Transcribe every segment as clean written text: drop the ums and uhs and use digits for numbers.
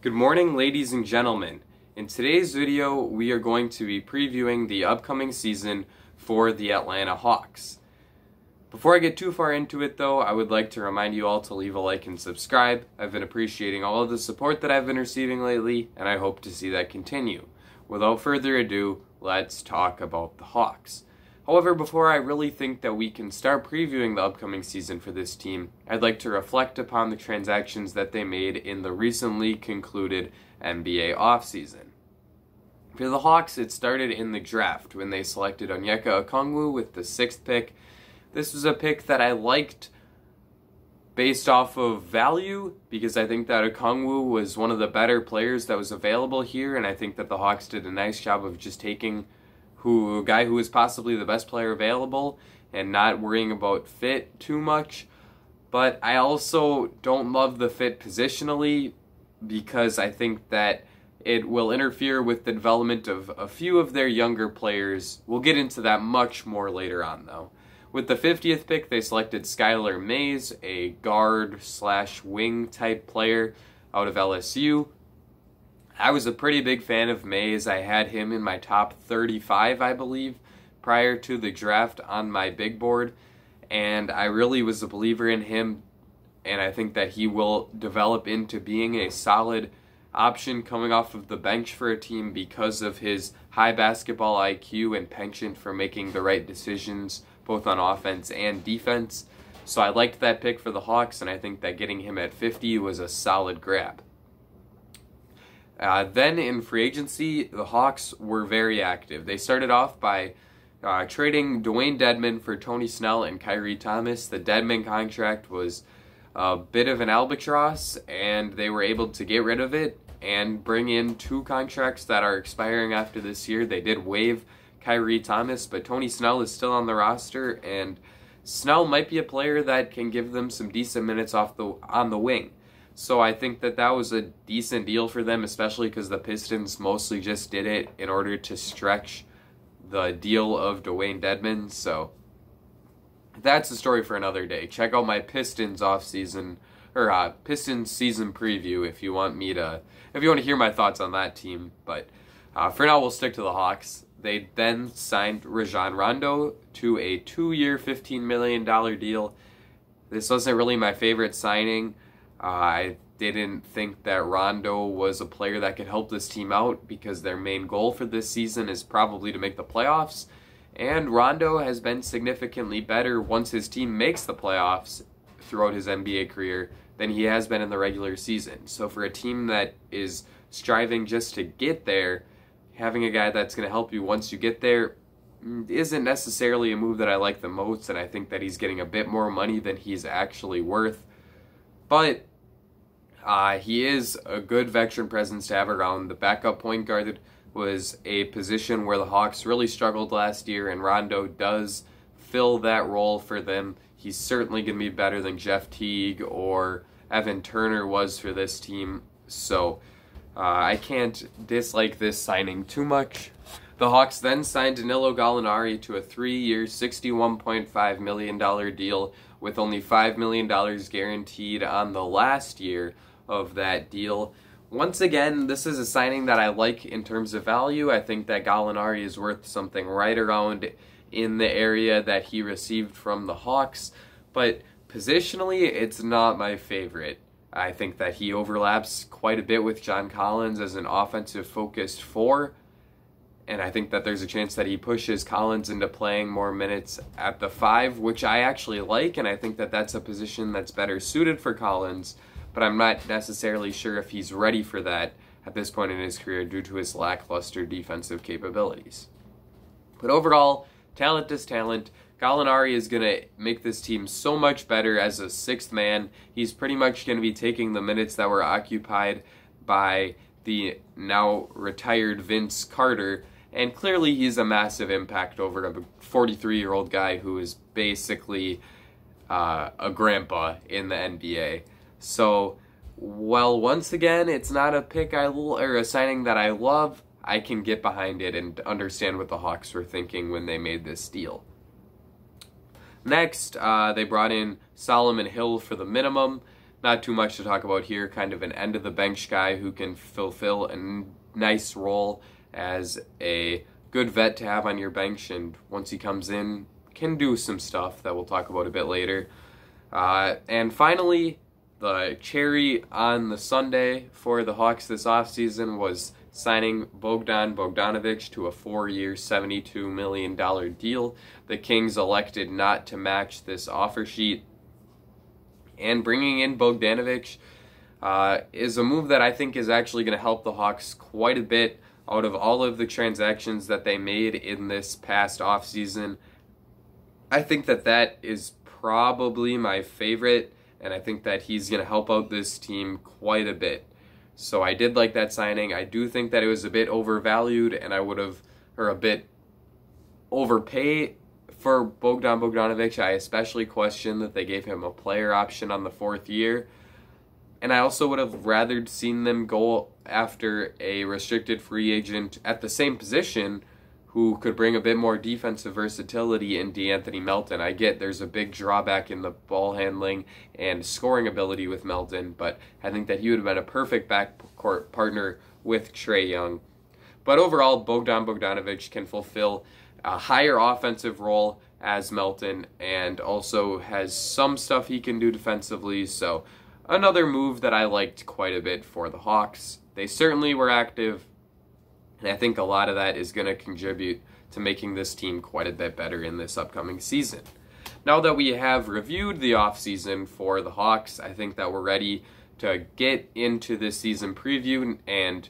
Good morning, ladies and gentlemen. In today's video, we are going to be previewing the upcoming season for the Atlanta Hawks. Before I get too far into it though, I would like to remind you all to leave a like and subscribe. I've been appreciating all of the support that I've been receiving lately, and I hope to see that continue. Without further ado, let's talk about the Hawks. However, before I really think that we can start previewing the upcoming season for this team, I'd like to reflect upon the transactions that they made in the recently concluded NBA offseason. For the Hawks, it started in the draft when they selected Onyeka Okongwu with the 6th pick. This was a pick that I liked based off of value because I think that Okongwu was one of the better players that was available here, and I think that the Hawks did a nice job of just taking a guy who is possibly the best player available and not worrying about fit too much. But I also don't love the fit positionally because I think that it will interfere with the development of a few of their younger players. We'll get into that much more later on though. With the 50th pick, they selected Skylar Mays, a guard/wing type player out of LSU. I was a pretty big fan of Mays. I had him in my top 35, I believe, prior to the draft on my big board, and I really was a believer in him, and I think that he will develop into being a solid option coming off of the bench for a team because of his high basketball IQ and penchant for making the right decisions both on offense and defense. So I liked that pick for the Hawks, and I think that getting him at 50 was a solid grab. Then in free agency, the Hawks were very active. They started off by trading Dwayne Dedmon for Tony Snell and Kyrie Thomas. The Dedmon contract was a bit of an albatross, and they were able to get rid of it and bring in 2 contracts that are expiring after this year. They did waive Kyrie Thomas, but Tony Snell is still on the roster, and Snell might be a player that can give them some decent minutes on the wing. So I think that that was a decent deal for them, especially because the Pistons mostly just did it in order to stretch the deal of Dwayne Dedmon. So that's a story for another day. Check out my Pistons Pistons season preview if you want to hear my thoughts on that team. But for now, we'll stick to the Hawks. They then signed Rajon Rondo to a 2-year, $15 million deal. This wasn't really my favorite signing. I didn't think that Rondo was a player that could help this team out because their main goal for this season is probably to make the playoffs. And Rondo has been significantly better once his team makes the playoffs throughout his NBA career than he has been in the regular season. So for a team that is striving just to get there, having a guy that's going to help you once you get there isn't necessarily a move that I like the most, and I think that he's getting a bit more money than he's actually worth. But he is a good veteran presence to have around. The backup point guard was a position where the Hawks really struggled last year, and Rondo does fill that role for them. He's certainly going to be better than Jeff Teague or Evan Turner was for this team, so I can't dislike this signing too much. The Hawks then signed Danilo Gallinari to a 3-year, $61.5 million deal with only $5 million guaranteed on the last year of that deal. Once again, this is a signing that I like in terms of value. I think that Gallinari is worth something right around in the area that he received from the Hawks, but positionally, it's not my favorite. I think that he overlaps quite a bit with John Collins as an offensive-focused 4, and I think that there's a chance that he pushes Collins into playing more minutes at the 5, which I actually like, and I think that that's a position that's better suited for Collins, but I'm not necessarily sure if he's ready for that at this point in his career due to his lackluster defensive capabilities. But overall, talent is talent. Gallinari is going to make this team so much better as a 6th man. He's pretty much going to be taking the minutes that were occupied by the now retired Vince Carter, and clearly he's a massive impact over a 43-year-old guy who is basically a grandpa in the NBA. So, while once again it's not a signing that I love, I can get behind it and understand what the Hawks were thinking when they made this deal. Next, they brought in Solomon Hill for the minimum. not too much to talk about here. Kind of an end of the bench guy who can fulfill a nice role as a good vet to have on your bench, and once he comes in, can do some stuff that we'll talk about a bit later. And finally, the cherry on the sundae for the Hawks this offseason was signing Bogdan Bogdanovic to a 4-year, $72 million deal. The Kings elected not to match this offer sheet. And bringing in Bogdanovic is a move that I think is actually going to help the Hawks quite a bit. Out of all of the transactions that they made in this past offseason, I think that is probably my favorite, and I think that he's going to help out this team quite a bit. So I did like that signing. I do think that it was a bit overvalued, and a bit overpay for Bogdan Bogdanovic. I especially question that they gave him a player option on the 4th year. And I also would have rather seen them go after a restricted free agent at the same position who could bring a bit more defensive versatility in DeAnthony Melton. I get there's a big drawback in the ball handling and scoring ability with Melton, but I think that he would have been a perfect backcourt partner with Trae Young. But overall, Bogdan Bogdanovic can fulfill a higher offensive role as Melton, and also has some stuff he can do defensively, so another move that I liked quite a bit for the Hawks. They certainly were active, and I think a lot of that is going to contribute to making this team quite a bit better in this upcoming season. Now that we have reviewed the offseason for the Hawks, I think that we're ready to get into this season preview, and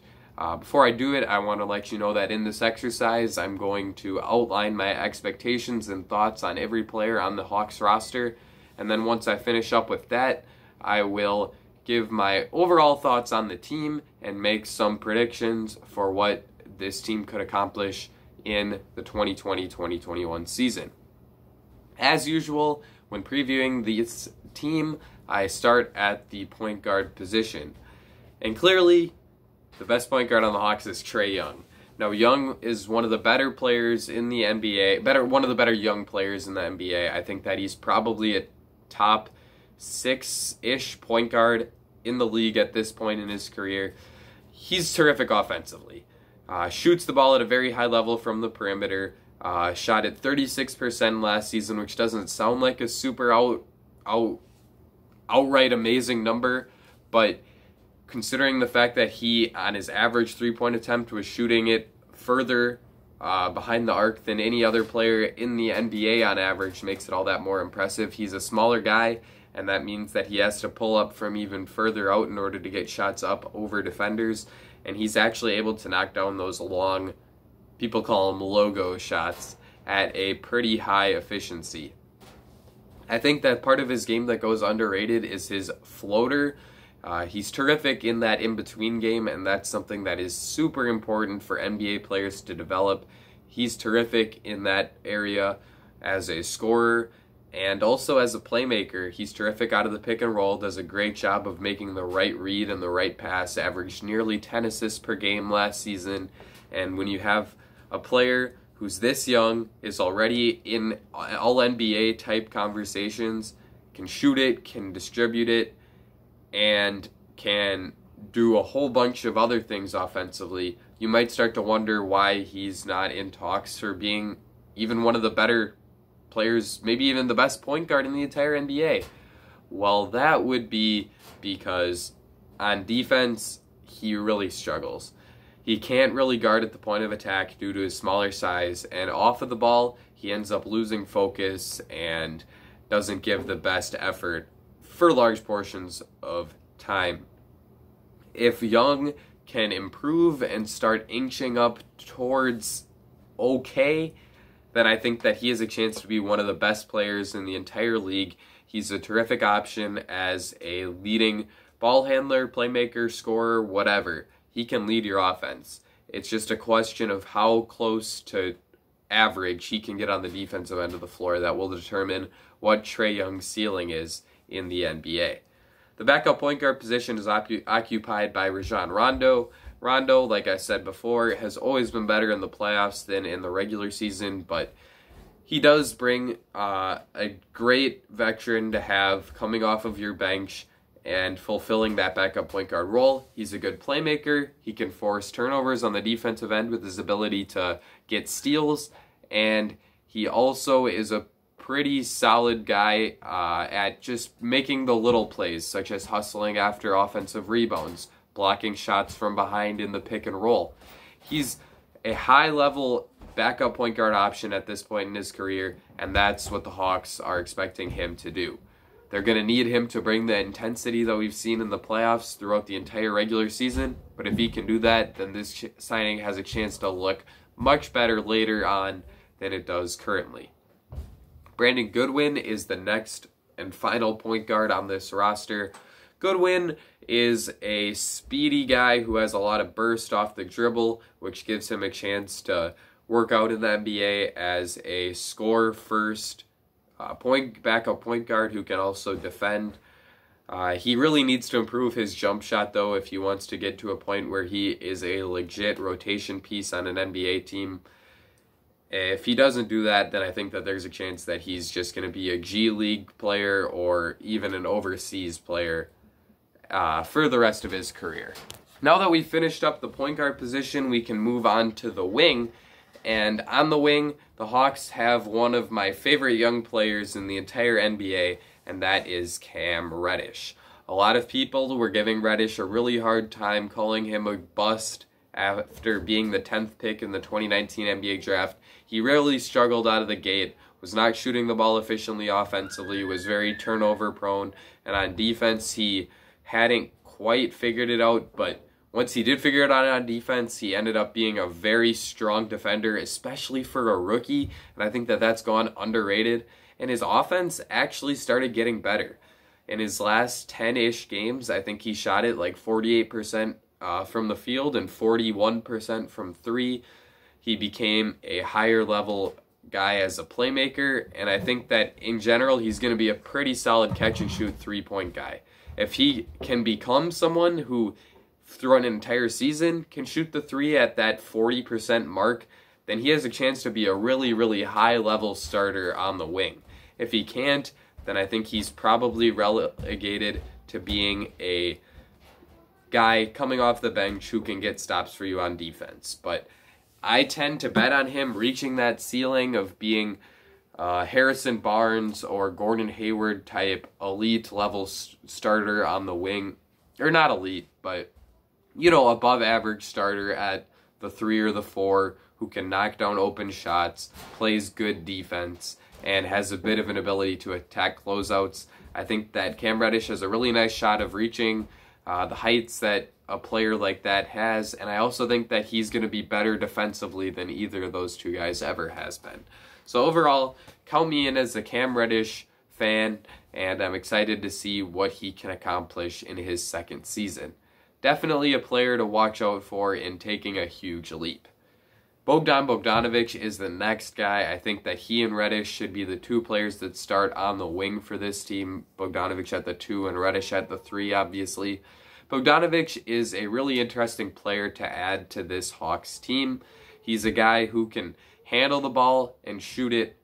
before I do it, I want to let you know that in this exercise, I'm going to outline my expectations and thoughts on every player on the Hawks roster, and then once I finish up with that, I will give my overall thoughts on the team and make some predictions for what this team could accomplish in the 2020-2021 season. As usual, when previewing this team, I start at the point guard position. And clearly, the best point guard on the Hawks is Trae Young. Now, Young is one of the better players in the NBA, one of the better young players in the NBA. I think that he's probably a top 6-ish point guard in the league at this point in his career. He's terrific offensively. Shoots the ball at a very high level from the perimeter. Shot at 36% last season, which doesn't sound like a super outright amazing number, but considering the fact that he, on his average three-point attempt, was shooting it further behind the arc than any other player in the NBA on average, makes it all that more impressive. He's a smaller guy, and that means that he has to pull up from even further out in order to get shots up over defenders, and he's actually able to knock down those long, people call them logo shots, at a pretty high efficiency. I think that part of his game that goes underrated is his floater. He's terrific in that in-between game, and that's something that is super important for NBA players to develop. He's terrific in that area as a scorer and also as a playmaker. He's terrific out of the pick and roll, does a great job of making the right read and the right pass, averaged nearly 10 assists per game last season. And when you have a player who's this young, is already in all-NBA type conversations, can shoot it, can distribute it, and can do a whole bunch of other things offensively, you might start to wonder why he's not in talks for being even one of the better players, maybe even the best point guard in the entire NBA. Well, that would be because on defense, he really struggles. He can't really guard at the point of attack due to his smaller size, and off of the ball, he ends up losing focus and doesn't give the best effort for large portions of time. If Young can improve and start inching up towards okay, then I think that he has a chance to be one of the best players in the entire league. He's a terrific option as a leading ball handler, playmaker, scorer, whatever. He can lead your offense. It's just a question of how close to average he can get on the defensive end of the floor that will determine what Trae Young's ceiling is in the NBA. The backup point guard position is occupied by Rajon Rondo. Rondo, like I said before, has always been better in the playoffs than in the regular season, but he does bring a great veteran to have coming off of your bench and fulfilling that backup point guard role. He's a good playmaker. He can force turnovers on the defensive end with his ability to get steals, and he also is a pretty solid guy at just making the little plays, such as hustling after offensive rebounds, blocking shots from behind in the pick and roll. He's a high-level backup point guard option at this point in his career, and that's what the Hawks are expecting him to do. They're going to need him to bring the intensity that we've seen in the playoffs throughout the entire regular season, but if he can do that, then this signing has a chance to look much better later on than it does currently. Brandon Goodwin is the next and final point guard on this roster. Goodwin is a speedy guy who has a lot of burst off the dribble, which gives him a chance to work out in the NBA as a score-first backup point guard who can also defend. He really needs to improve his jump shot, though, if he wants to get to a point where he is a legit rotation piece on an NBA team. If he doesn't do that, then I think that there's a chance that he's just going to be a G League player or even an overseas player for the rest of his career. Now that we've finished up the point guard position, we can move on to the wing. And on the wing, the Hawks have one of my favorite young players in the entire NBA, and that is Cam Reddish. A lot of people were giving Reddish a really hard time, calling him a bust after being the 10th pick in the 2019 NBA draft. He really struggled out of the gate, was not shooting the ball efficiently offensively, was very turnover prone, and on defense he hadn't quite figured it out, but once he did figure it out on defense, he ended up being a very strong defender, especially for a rookie, and I think that that's gone underrated, and his offense actually started getting better. In his last 10-ish games, I think he shot it like 48% from the field and 41% from three. He became a higher level guy as a playmaker, and I think that in general he's going to be a pretty solid catch and shoot 3-point guy. If he can become someone who throughout an entire season can shoot the three at that 40% mark, then he has a chance to be a really, really high level starter on the wing. If he can't, then I think he's probably relegated to being a guy coming off the bench who can get stops for you on defense. But I tend to bet on him reaching that ceiling of being Harrison Barnes or Gordon Hayward type elite level starter on the wing. Or not elite, but above average starter at the 3 or the 4 who can knock down open shots, plays good defense, and has a bit of an ability to attack closeouts. I think that Cam Reddish has a really nice shot of reaching the heights that a player like that has, and I also think that he's going to be better defensively than either of those two guys ever has been. So overall, count me in as a Cam Reddish fan, and I'm excited to see what he can accomplish in his second season. Definitely a player to watch out for in taking a huge leap. Bogdan Bogdanovic is the next guy. I think that he and Reddish should be the two players that start on the wing for this team. Bogdanovic at the 2 and Reddish at the 3, obviously. Bogdanovic is a really interesting player to add to this Hawks team. He's a guy who can handle the ball and shoot it,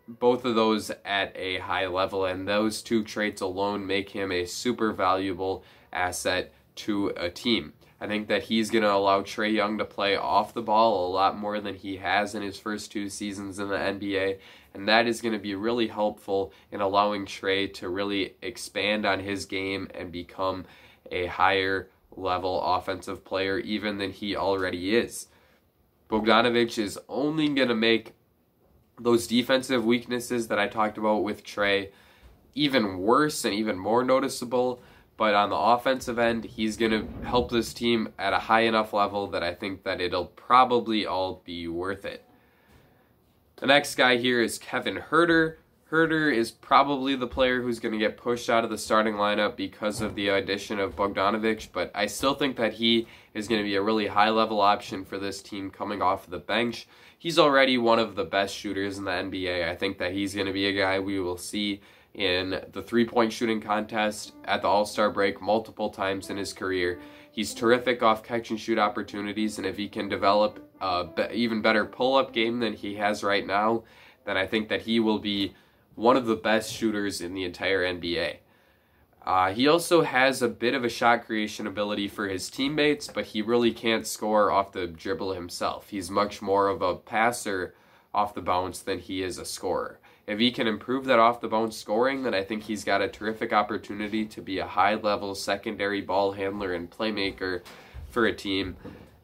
both of those at a high level, and those two traits alone make him a super valuable asset to a team. I think that he's going to allow Trae Young to play off the ball a lot more than he has in his first 2 seasons in the NBA, and that is going to be really helpful in allowing Trae to really expand on his game and become a higher level offensive player even than he already is. Bogdanovic is only going to make those defensive weaknesses that I talked about with Trae even worse and even more noticeable. But on the offensive end, he's going to help this team at a high enough level that I think that it'll probably all be worth it. The next guy here is Kevin Huerter. Huerter is probably the player who's going to get pushed out of the starting lineup because of the addition of Bogdanovic, but I still think that he is going to be a really high-level option for this team coming off the bench. He's already one of the best shooters in the NBA. I think that he's going to be a guy we will see in the three-point shooting contest at the All-Star break multiple times in his career. He's terrific off catch-and-shoot opportunities, and if he can develop an even better pull-up game than he has right now, then I think that he will be one of the best shooters in the entire NBA. He also has a bit of a shot creation ability for his teammates, but he really can't score off the dribble himself. He's much more of a passer off the bounce than he is a scorer. If he can improve that off the bounce scoring, then I think he's got a terrific opportunity to be a high-level secondary ball handler and playmaker for a team.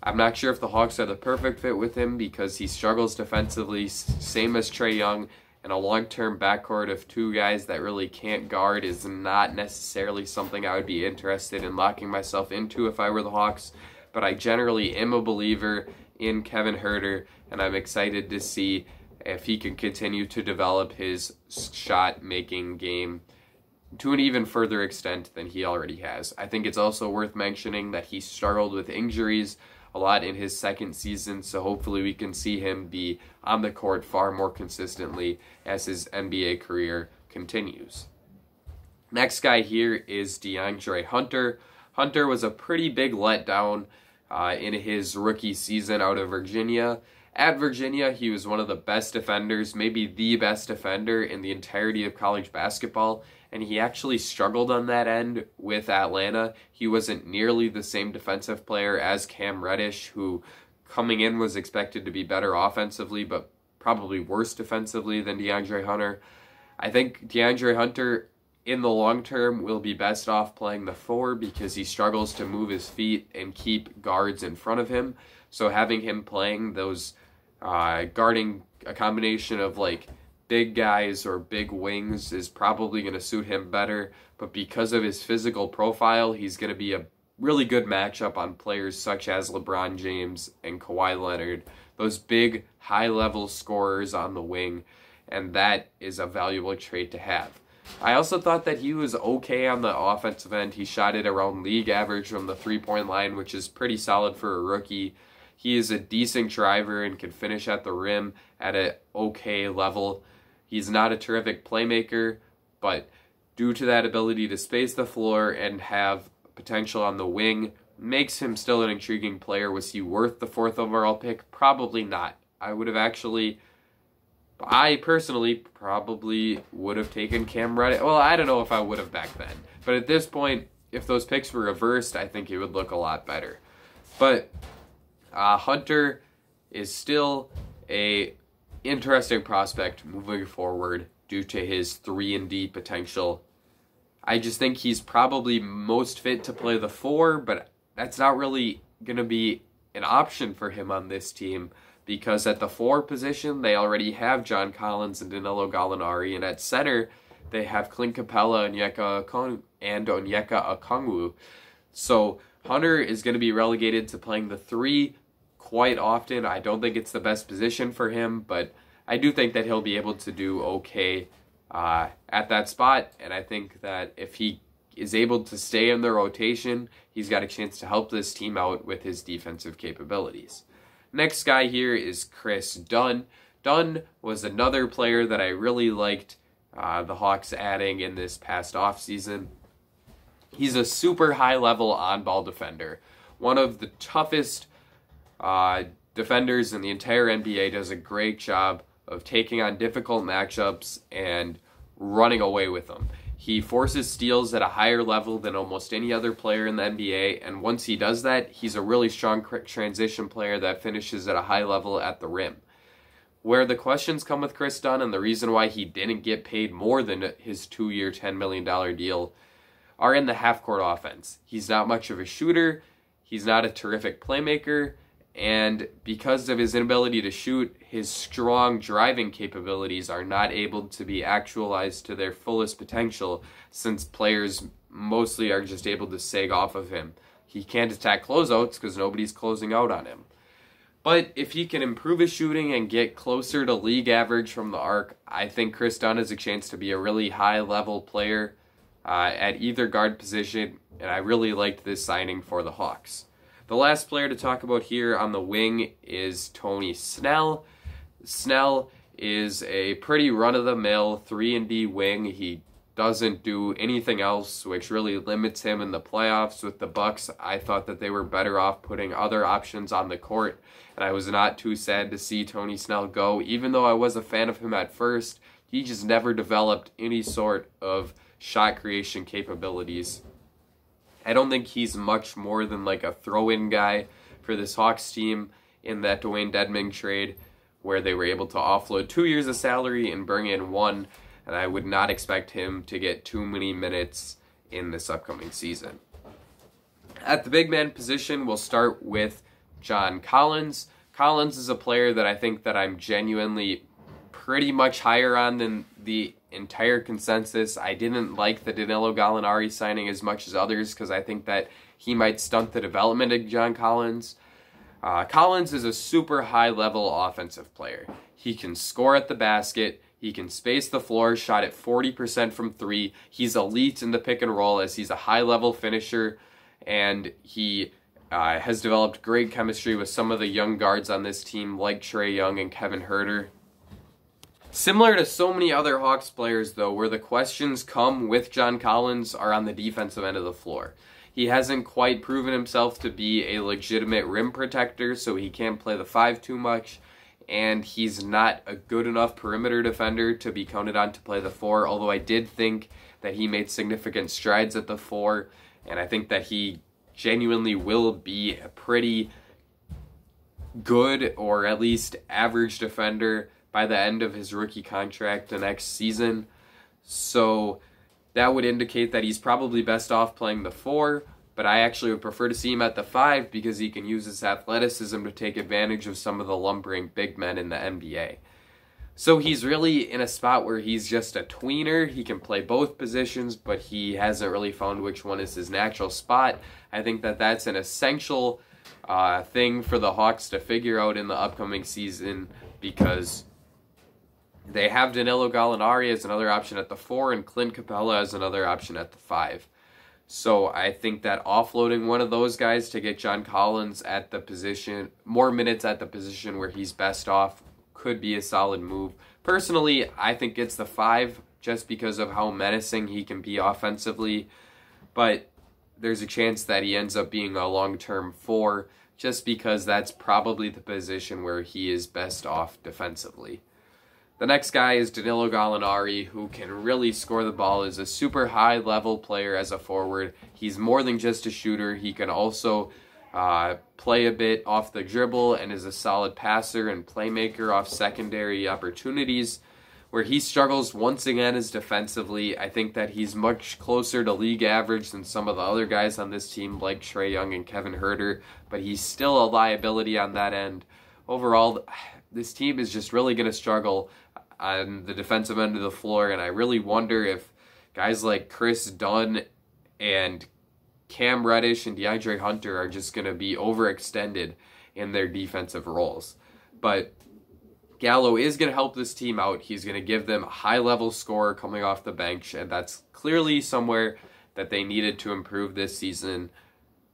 I'm not sure if the Hawks are the perfect fit with him because he struggles defensively, same as Trae Young, and a long-term backcourt of two guys that really can't guard is not necessarily something I would be interested in locking myself into if I were the Hawks. But I generally am a believer in Kevin Huerter, and I'm excited to see if he can continue to develop his shot-making game to an even further extent than he already has. I think it's also worth mentioning that he struggled with injuries a lot in his second season, so hopefully we can see him be on the court far more consistently as his NBA career continues. Next guy here is DeAndre Hunter. Hunter was a pretty big letdown in his rookie season out of Virginia. At Virginia, he was one of the best defenders, maybe the best defender in the entirety of college basketball, and he actually struggled on that end with Atlanta. He wasn't nearly the same defensive player as Cam Reddish, who coming in was expected to be better offensively, but probably worse defensively than DeAndre Hunter. I think DeAndre Hunter, in the long term, will be best off playing the 4 because he struggles to move his feet and keep guards in front of him. So having him playing those guarding a combination of like big guys or big wings is probably going to suit him better. But because of his physical profile, he's going to be a really good matchup on players such as LeBron James and Kawhi Leonard, those big high-level scorers on the wing, and that is a valuable trait to have. I also thought that he was okay on the offensive end. He shot it around league average from the three-point line, which is pretty solid for a rookie. He is a decent driver and can finish at the rim at an okay level. He's not a terrific playmaker, but due to that ability to space the floor and have potential on the wing, makes him still an intriguing player. Was he worth the 4th overall pick? Probably not. I personally probably would have taken Cam Reddish. Well, I don't know if I would have back then. But at this point, if those picks were reversed, I think it would look a lot better. But Hunter is still a interesting prospect moving forward due to his 3-and-D potential. I just think he's probably most fit to play the 4, but that's not really going to be an option for him on this team because at the 4 position, they already have John Collins and Danilo Gallinari, and at center, they have Clint Capella and Onyeka Okongwu. So Hunter is going to be relegated to playing the 3 quite often. I don't think it's the best position for him, but I do think that he'll be able to do okay at that spot, and I think that if he is able to stay in the rotation, he's got a chance to help this team out with his defensive capabilities. Next guy here is Chris Dunn. Dunn was another player that I really liked the Hawks adding in this past offseason. He's a super high-level on-ball defender. One of the toughest defenders in the entire NBA, does a great job of taking on difficult matchups and running away with them. He forces steals at a higher level than almost any other player in the NBA, and once he does that, he's a really strong transition player that finishes at a high level at the rim. Where the questions come with Chris Dunn and the reason why he didn't get paid more than his 2-year, $10 million deal are in the half-court offense. He's not much of a shooter, he's not a terrific playmaker, and because of his inability to shoot, his strong driving capabilities are not able to be actualized to their fullest potential since players mostly are just able to sag off of him. He can't attack closeouts because nobody's closing out on him. But if he can improve his shooting and get closer to league average from the arc, I think Chris Dunn has a chance to be a really high-level player at either guard position, and I really liked this signing for the Hawks. The last player to talk about here on the wing is Tony Snell. Snell is a pretty run-of-the-mill 3-and-D wing. He doesn't do anything else, which really limits him in the playoffs with the Bucks. I thought that they were better off putting other options on the court, and I was not too sad to see Tony Snell go. Even though I was a fan of him at first, he just never developed any sort of shot creation capabilities. I don't think he's much more than like a throw-in guy for this Hawks team in that Dwayne Dedmon trade, where they were able to offload 2 years of salary and bring in one, and I would not expect him to get too many minutes in this upcoming season. At the big man position, we'll start with John Collins. Collins is a player that I think that I'm genuinely pretty much higher on than the entire consensus. I didn't like the Danilo Gallinari signing as much as others because I think that he might stunt the development of John Collins. Collins is a super high-level offensive player. He can score at the basket. He can space the floor, shot at 40% from three. He's elite in the pick and roll as he's a high-level finisher, and he has developed great chemistry with some of the young guards on this team like Trae Young and Kevin Huerter. Similar to so many other Hawks players, though, where the questions come with John Collins are on the defensive end of the floor. He hasn't quite proven himself to be a legitimate rim protector, so he can't play the 5 too much, and he's not a good enough perimeter defender to be counted on to play the 4, although I did think that he made significant strides at the 4, and I think that he genuinely will be a pretty good or at least average defender by the end of his rookie contract the next season. So that would indicate that he's probably best off playing the 4, but I actually would prefer to see him at the 5 because he can use his athleticism to take advantage of some of the lumbering big men in the NBA. So he's really in a spot where he's just a tweener. He can play both positions, but he hasn't really found which one is his natural spot. I think that that's an essential thing for the Hawks to figure out in the upcoming season because they have Danilo Gallinari as another option at the 4 and Clint Capella as another option at the 5. So I think that offloading one of those guys to get John Collins at the position, more minutes at the position where he's best off, could be a solid move. Personally, I think it's the 5 just because of how menacing he can be offensively, but there's a chance that he ends up being a long-term 4 just because that's probably the position where he is best off defensively. The next guy is Danilo Gallinari, who can really score the ball as a super high-level player as a forward. He's more than just a shooter. He can also play a bit off the dribble and is a solid passer and playmaker off secondary opportunities. Where he struggles once again is defensively. I think that he's much closer to league average than some of the other guys on this team like Trae Young and Kevin Huerter, but he's still a liability on that end. Overall, this team is just really going to struggle on the defensive end of the floor, and I really wonder if guys like Chris Dunn and Cam Reddish and DeAndre Hunter are just going to be overextended in their defensive roles. But Gallo is going to help this team out. He's going to give them a high-level scorer coming off the bench, and that's clearly somewhere that they needed to improve this season.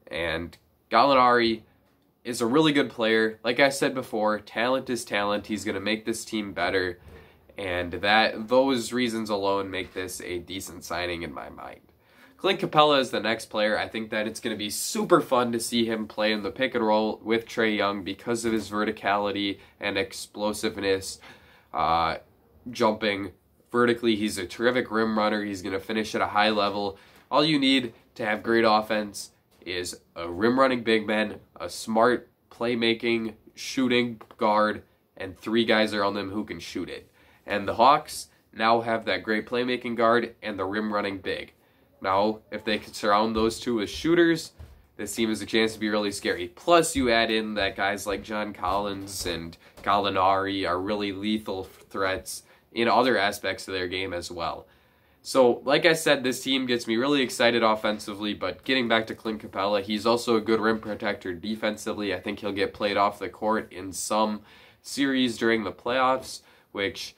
And Gallinari is a really good player. Like I said before, talent is talent. He's going to make this team better, and those reasons alone make this a decent signing in my mind. Clint Capella is the next player. I think that it's going to be super fun to see him play in the pick and roll with Trae Young because of his verticality and explosiveness. Jumping vertically, he's a terrific rim runner. He's going to finish at a high level. All you need to have great offense is a rim running big man, a smart playmaking shooting guard, and 3 guys around them who can shoot it. And the Hawks now have that great playmaking guard and the rim running big. Now, if they could surround those 2 as shooters, this team has a chance to be really scary. Plus, you add in that guys like John Collins and Gallinari are really lethal threats in other aspects of their game as well. So, like I said, this team gets me really excited offensively, but getting back to Clint Capella, he's also a good rim protector defensively. I think he'll get played off the court in some series during the playoffs, which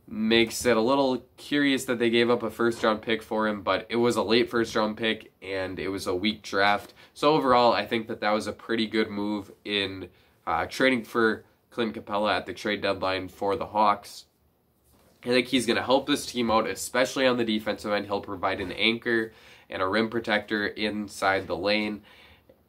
makes it a little curious that they gave up a first-round pick for him, but it was a late first-round pick, and it was a weak draft. So overall, I think that was a pretty good move in trading for Clint Capella at the trade deadline for the Hawks. I think he's going to help this team out, especially on the defensive end. He'll provide an anchor and a rim protector inside the lane,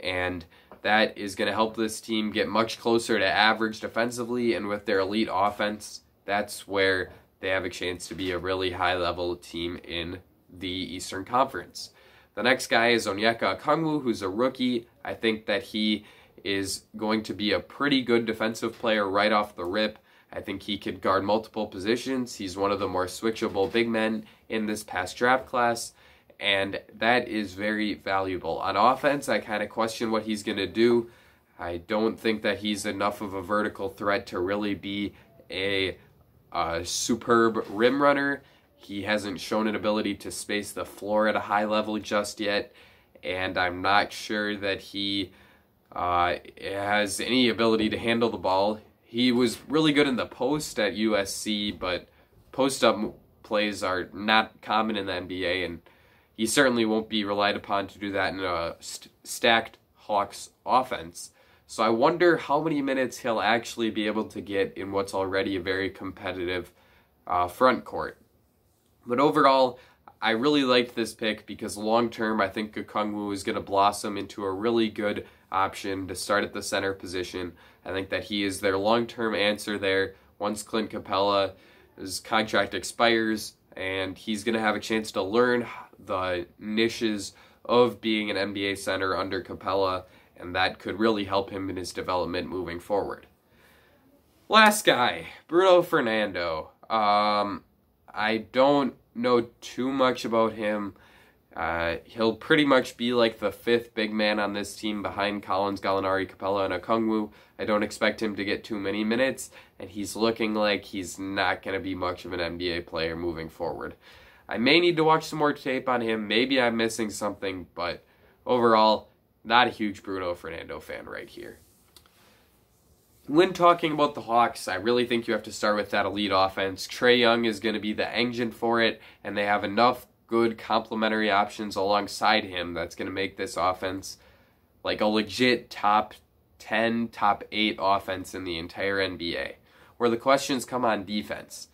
and that is going to help this team get much closer to average defensively, and with their elite offense, that's where they have a chance to be a really high-level team in the Eastern Conference. The next guy is Onyeka Okongwu, who's a rookie. I think that he is going to be a pretty good defensive player right off the rip. I think he could guard multiple positions. He's one of the more switchable big men in this past draft class, and that is very valuable. On offense, I kind of question what he's going to do. I don't think that he's enough of a vertical threat to really be a superb rim runner. He hasn't shown an ability to space the floor at a high level just yet, and I'm not sure that he has any ability to handle the ball. He was really good in the post at USC, but post-up plays are not common in the NBA, and he certainly won't be relied upon to do that in a stacked Hawks offense. So I wonder how many minutes he'll actually be able to get in what's already a very competitive front court. But overall, I really liked this pick because long-term, I think Okongwu is going to blossom into a really good option to start at the center position. I think that he is their long-term answer there once Clint Capella's contract expires, and he's going to have a chance to learn the niches of being an NBA center under Capella, and that could really help him in his development moving forward. Last guy, Bruno Fernando. I don't know too much about him. He'll pretty much be like the fifth big man on this team behind Collins, Gallinari, Capella, and Okongwu. I don't expect him to get too many minutes, and he's looking like he's not going to be much of an NBA player moving forward. I may need to watch some more tape on him. Maybe I'm missing something, but overall, not a huge Bruno Fernando fan right here. When talking about the Hawks, I really think you have to start with that elite offense. Trae Young is going to be the engine for it, and they have enough good complementary options alongside him that's going to make this offense like a legit top 10, top 8 offense in the entire NBA. Where the questions come on defense.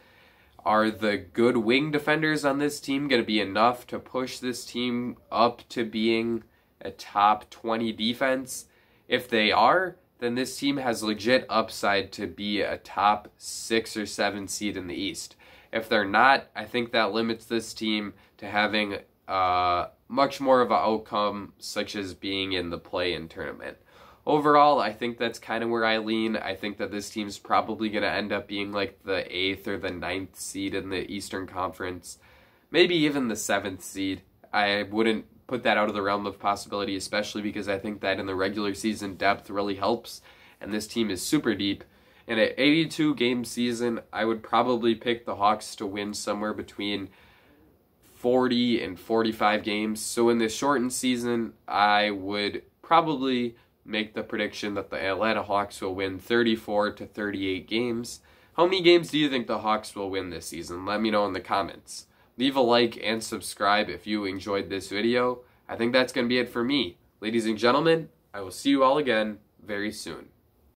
Are the good wing defenders on this team going to be enough to push this team up to being a top 20 defense? If they are, then this team has legit upside to be a top 6 or 7 seed in the East. If they're not, I think that limits this team to having much more of an outcome, such as being in the play-in tournament. Overall, I think that's kind of where I lean. I think that this team's probably going to end up being like the 8th or the 9th seed in the Eastern Conference. Maybe even the 7th seed. I wouldn't put that out of the realm of possibility, especially because I think that in the regular season depth really helps, and this team is super deep. In an 82-game season, I would probably pick the Hawks to win somewhere between 40 and 45 games. So in this shortened season, I would probably make the prediction that the Atlanta Hawks will win 34 to 38 games. How many games do you think the Hawks will win this season? Let me know in the comments. Leave a like and subscribe if you enjoyed this video. I think that's going to be it for me. Ladies and gentlemen, I will see you all again very soon.